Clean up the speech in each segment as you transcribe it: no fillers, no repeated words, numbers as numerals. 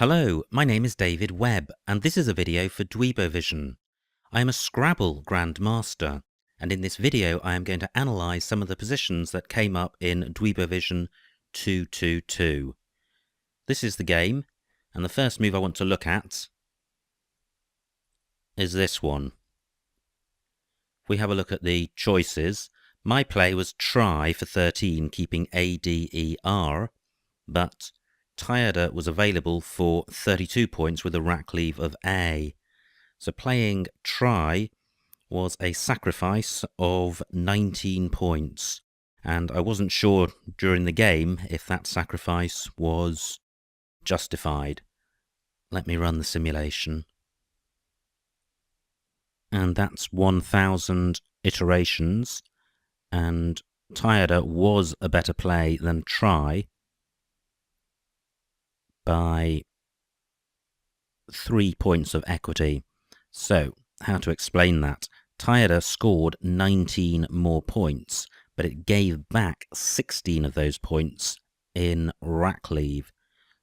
Hello, my name is David Webb, and this is a video for Dweebovision. I am a Scrabble grandmaster, and in this video I am going to analyse some of the positions that came up in Dweebovision 222. This is the game, and the first move I want to look at is this one. If we have a look at the choices, my play was try for 13, keeping A, D, E, R, but Tiada was available for 32 points with a rack leave of A. So playing try was a sacrifice of 19 points. And I wasn't sure during the game if that sacrifice was justified. Let me run the simulation. And that's 1,000 iterations. And Tiada was a better play than try by 3 points of equity. So, how to explain that? Tiada scored 19 more points, but it gave back 16 of those points in rack leave.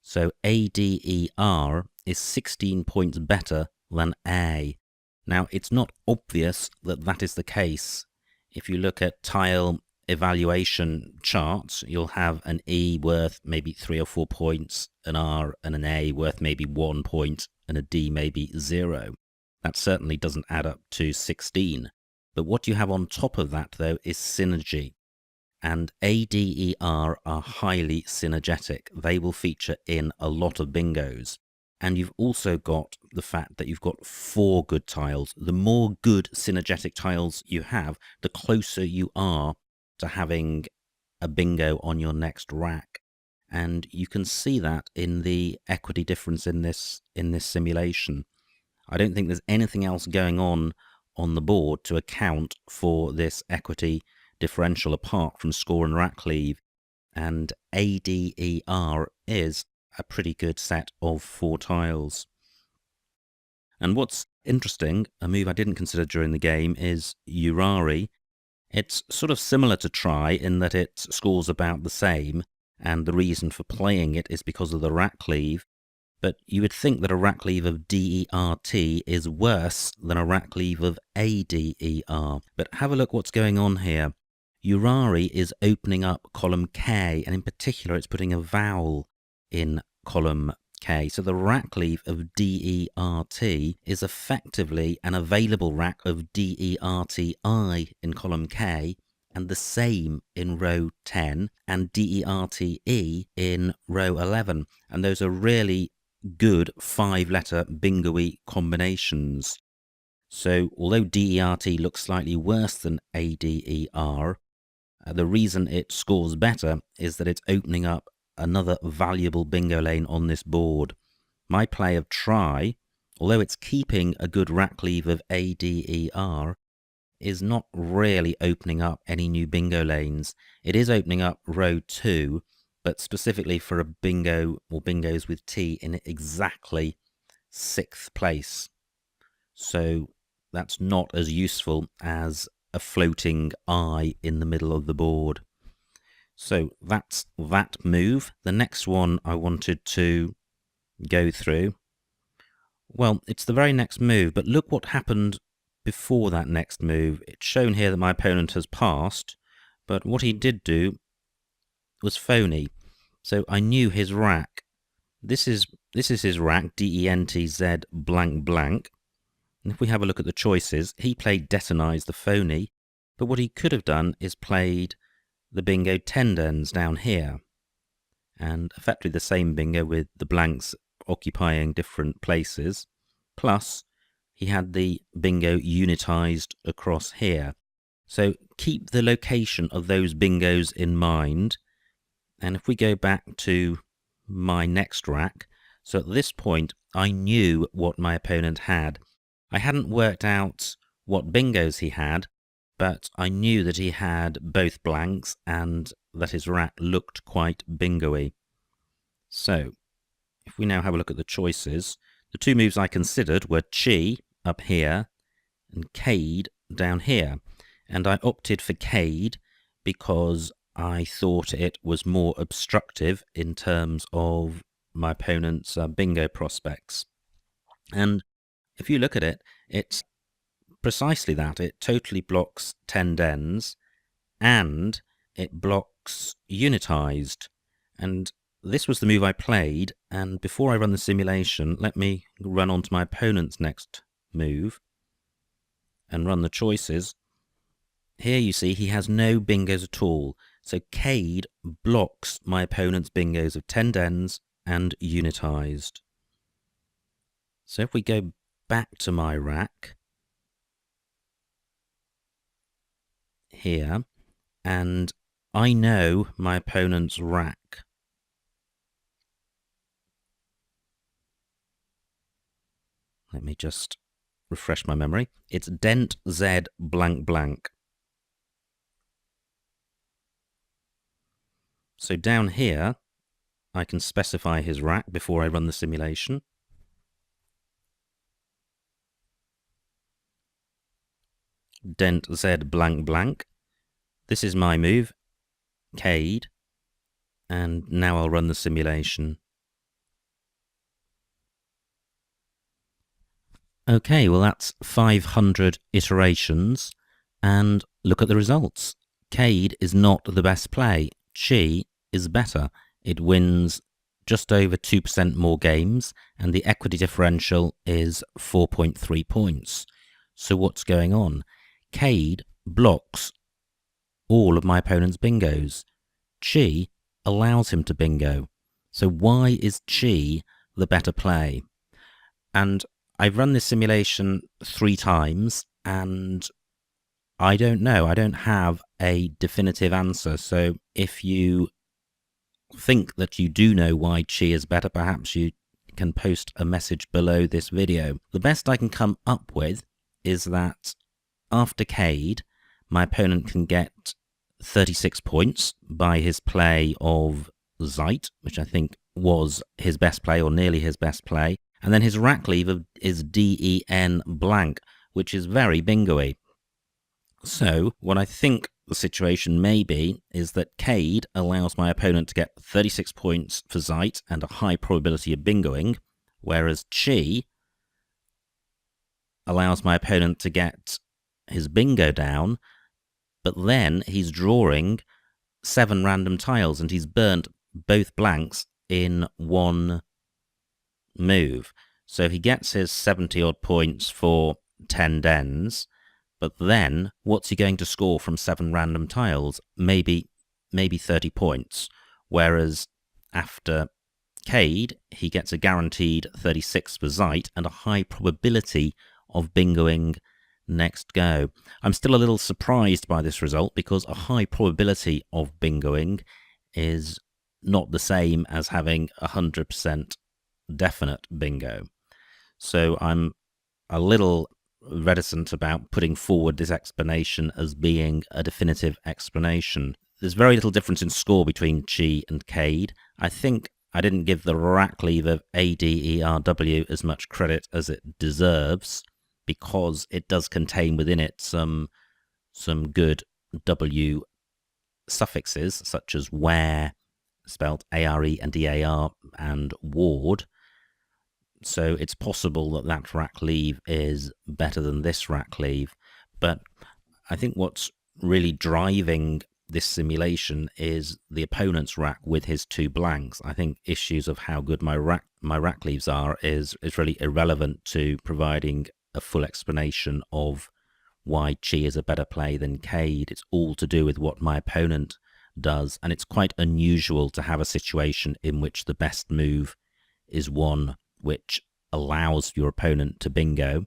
So ADER is 16 points better than A. Now, it's not obvious that that is the case. If you look at tile evaluation charts, you'll have an E worth maybe 3 or 4 points, an R and an A worth maybe 1 point, and a D maybe 0. That certainly doesn't add up to 16. But what you have on top of that, though, is synergy. And ADER are highly synergetic. They will feature in a lot of bingos. And you've also got the fact that you've got 4 good tiles. The more good synergetic tiles you have, the closer you are to having a bingo on your next rack. And you can see that in the equity difference in this simulation. I don't think there's anything else going on the board to account for this equity differential apart from score and rack leave. And ADER is a pretty good set of 4 tiles. And what's interesting, a move I didn't consider during the game, is Urari. It's sort of similar to try in that it scores about the same, and the reason for playing it is because of the rack leave. But you would think that a rack leave of DERT is worse than a rack leave of ADER. But have a look what's going on here. Urari is opening up column K, and in particular it's putting a vowel in column K. So the rack leave of DERT is effectively an available rack of DERTI in column K, and the same in row 10, and DERTE in row 11. And those are really good 5-letter bingo-y combinations. So although DERT looks slightly worse than ADER, the reason it scores better is that it's opening up another valuable bingo lane on this board. My play of try, although it's keeping a good rack leave of ADER, is not really opening up any new bingo lanes. It is opening up row 2, but specifically for a bingo or bingos with T in exactly 6th place. So that's not as useful as a floating I in the middle of the board. So that's that move. The next one I wanted to go through, well, it's the very next move, but look what happened before that next move. It's shown here that my opponent has passed, but what he did do was phony. So I knew his rack. This is his rack, DENTZ blank blank. And if we have a look at the choices, he played Detonize the phony, but what he could have done is played the bingo tendons down here, and effectively the same bingo with the blanks occupying different places, plus he had the bingo unitized across here. So keep the location of those bingos in mind. And if we go back to my next rack, so at this point I knew what my opponent had. I hadn't worked out what bingos he had, but I knew that he had both blanks and that his rack looked quite bingo-y. So, if we now have a look at the choices, the 2 moves I considered were Chi up here and Cade down here. And I opted for Cade because I thought it was more obstructive in terms of my opponent's bingo prospects. And if you look at it, it's precisely that. It totally blocks 10 dens, and it blocks unitized. And this was the move I played, and before I run the simulation, let me run on to my opponent's next move and run the choices. Here you see he has no bingos at all, so Cade blocks my opponent's bingos of 10 dens and unitized. So if we go back to my rack here, and I know my opponent's rack. Let me just refresh my memory. It's Dent Z blank blank. So down here, I can specify his rack before I run the simulation. Dent Z blank blank. This is my move, Cade, and now I'll run the simulation. Okay, well that's 500 iterations, and look at the results. Cade is not the best play. Chi is better. It wins just over 2% more games, and the equity differential is 4.3 points. So what's going on? Cade blocks all of my opponent's bingos. Chi allows him to bingo. So why is Chi the better play? And I've run this simulation 3 times, and I don't know. I don't have a definitive answer. So if you think that you do know why Chi is better, perhaps you can post a message below this video. The best I can come up with is that after Cade, my opponent can get 36 points by his play of Zeit, which I think was his best play or nearly his best play. And then his rack lever is DEN blank, which is very bingo-y. So what I think the situation may be is that Cade allows my opponent to get 36 points for Zeit and a high probability of bingoing, whereas Chi allows my opponent to get his bingo down, but then he's drawing 7 random tiles and he's burnt both blanks in one move. So he gets his 70 odd points for 10 dens, but then what's he going to score from 7 random tiles? Maybe 30 points. Whereas after Cade, he gets a guaranteed 36 for Zeit and a high probability of bingoing next go. I'm still a little surprised by this result because a high probability of bingoing is not the same as having 100% definite bingo. So I'm a little reticent about putting forward this explanation as being a definitive explanation. There's very little difference in score between Chi and Cade. I think I didn't give the rack lever ADERW as much credit as it deserves because it does contain within it some good W suffixes such as where, spelt ARE and DAR, and ward. So it's possible that that rack leave is better than this rack leave. But I think what's really driving this simulation is the opponent's rack with his 2 blanks. I think issues of how good my rack leaves are is really irrelevant to providing a full explanation of why Chi is a better play than Cade. It's all to do with what my opponent does, and it's quite unusual to have a situation in which the best move is one which allows your opponent to bingo,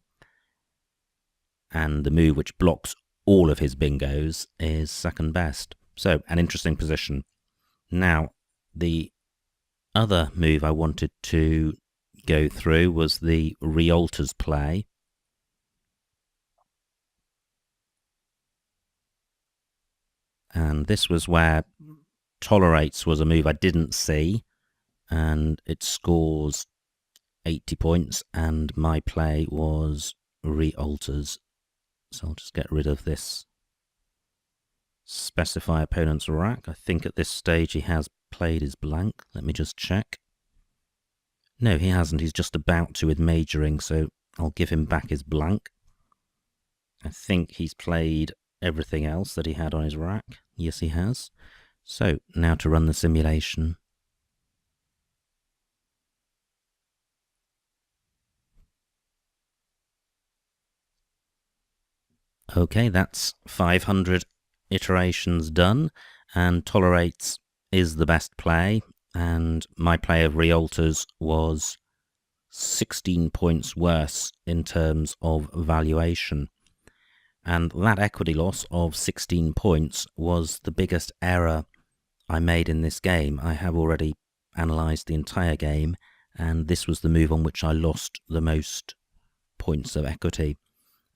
and the move which blocks all of his bingos is second best. So, an interesting position. Now, the other move I wanted to go through was the Realtors play. And this was where Tolerates was a move I didn't see, and it scores 80 points, and my play was Realtors. So I'll just get rid of this specify opponent's rack. I think at this stage he has played his blank. Let me just check. No, he hasn't. He's just about to with majoring, so I'll give him back his blank. I think he's played everything else that he had on his rack. Yes, he has. So, now to run the simulation. Okay, that's 500 iterations done, and Tolerates is the best play, and my play of Realtors was 16 points worse in terms of valuation. And that equity loss of 16 points was the biggest error I made in this game. I have already analysed the entire game, and this was the move on which I lost the most points of equity.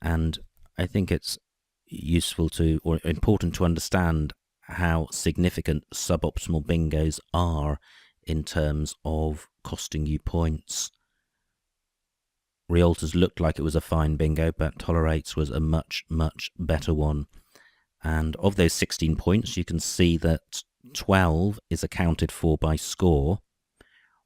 And I think it's useful to, or important to understand how significant suboptimal bingos are in terms of costing you points. Realtors looked like it was a fine bingo, but Tolerates was a much, much better one. And of those 16 points, you can see that 12 is accounted for by score.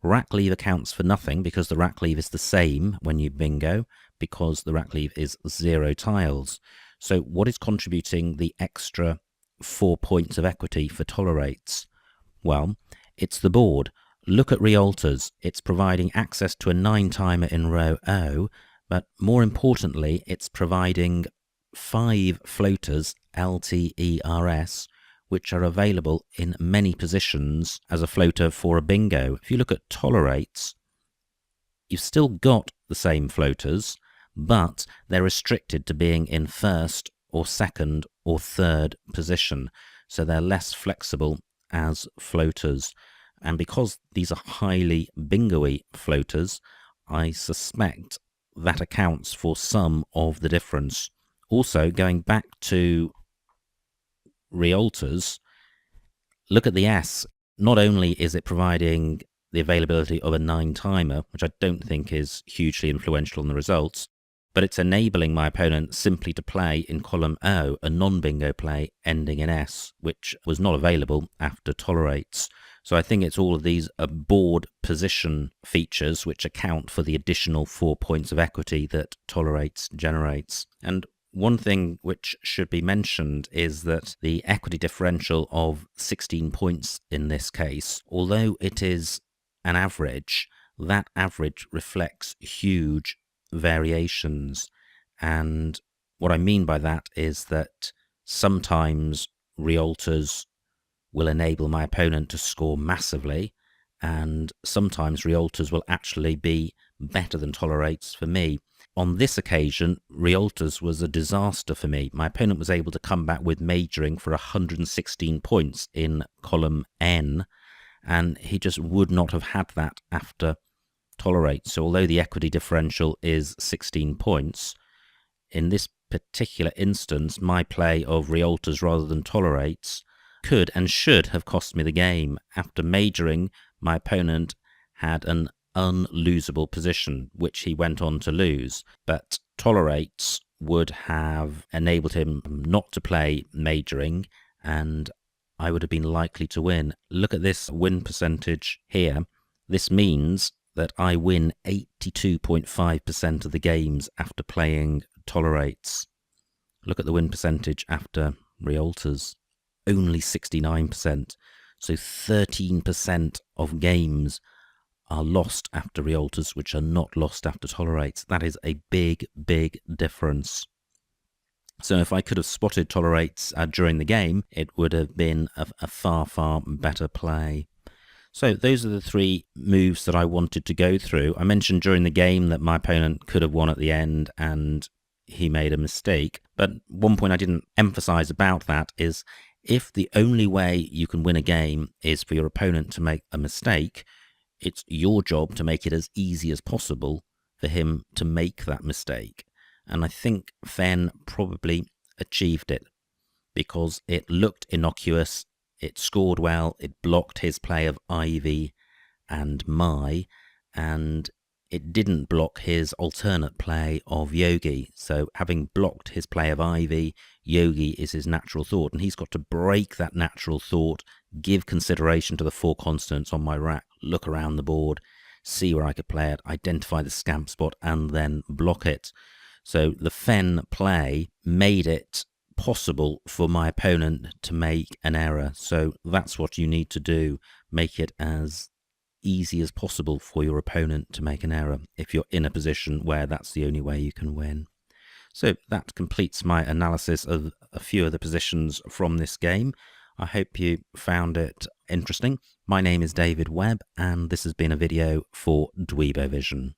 Rack leave accounts for nothing because the rack leave is the same when you bingo, because the rack leave is 0 tiles. So what is contributing the extra 4 points of equity for Tolerates? Well, it's the board. Look at Realtors. It's providing access to a 9-timer in row O, but more importantly, it's providing 5 floaters, LTERS, which are available in many positions as a floater for a bingo. If you look at Tolerates, you've still got the same floaters, but they're restricted to being in first or second or third position, so they're less flexible as floaters. And because these are highly bingo-y floaters, I suspect that accounts for some of the difference. Also, going back to Realtors, look at the S. Not only is it providing the availability of a 9-timer, which I don't think is hugely influential on the results, but it's enabling my opponent simply to play in column O, a non-bingo play ending in S, which was not available after Tolerates. So I think it's all of these board position features which account for the additional 4 points of equity that Tolerates generates. And one thing which should be mentioned is that the equity differential of 16 points in this case, although it is an average, that average reflects huge variations. And what I mean by that is that sometimes Realtors will enable my opponent to score massively, and sometimes Realtors will actually be better than Tolerates for me. On this occasion, Realtors was a disaster for me. My opponent was able to come back with majoring for 116 points in column N, and he just would not have had that after Tolerates. So although the equity differential is 16 points, in this particular instance, my play of Realtors rather than Tolerates could and should have cost me the game. After majoring, my opponent had an unlosable position, which he went on to lose, but Tolerates would have enabled him not to play majoring, and I would have been likely to win. Look at this win percentage here. This means that I win 82.5% of the games after playing Tolerates. Look at the win percentage after Realtors. Only 69%. So 13% of games are lost after Realtors, which are not lost after Tolerates. That is a big, big difference. So if I could have spotted Tolerates during the game, it would have been a far, far better play. So those are the 3 moves that I wanted to go through. I mentioned during the game that my opponent could have won at the end and he made a mistake. But one point I didn't emphasize about that is if the only way you can win a game is for your opponent to make a mistake, it's your job to make it as easy as possible for him to make that mistake. And I think Fenn probably achieved it because it looked innocuous, it scored well, it blocked his play of Ivy and Mai, and it didn't block his alternate play of Yogi. So having blocked his play of Ivy, Yogi is his natural thought, and he's got to break that natural thought, give consideration to the 4 constants on my rack, look around the board, see where I could play it, identify the scamp spot, and then block it. So the fen play made it possible for my opponent to make an error. So that's what you need to do. Make it as easy as possible for your opponent to make an error if you're in a position where that's the only way you can win. So that completes my analysis of a few of the positions from this game. I hope you found it interesting. My name is David Webb, and this has been a video for Dweebovision.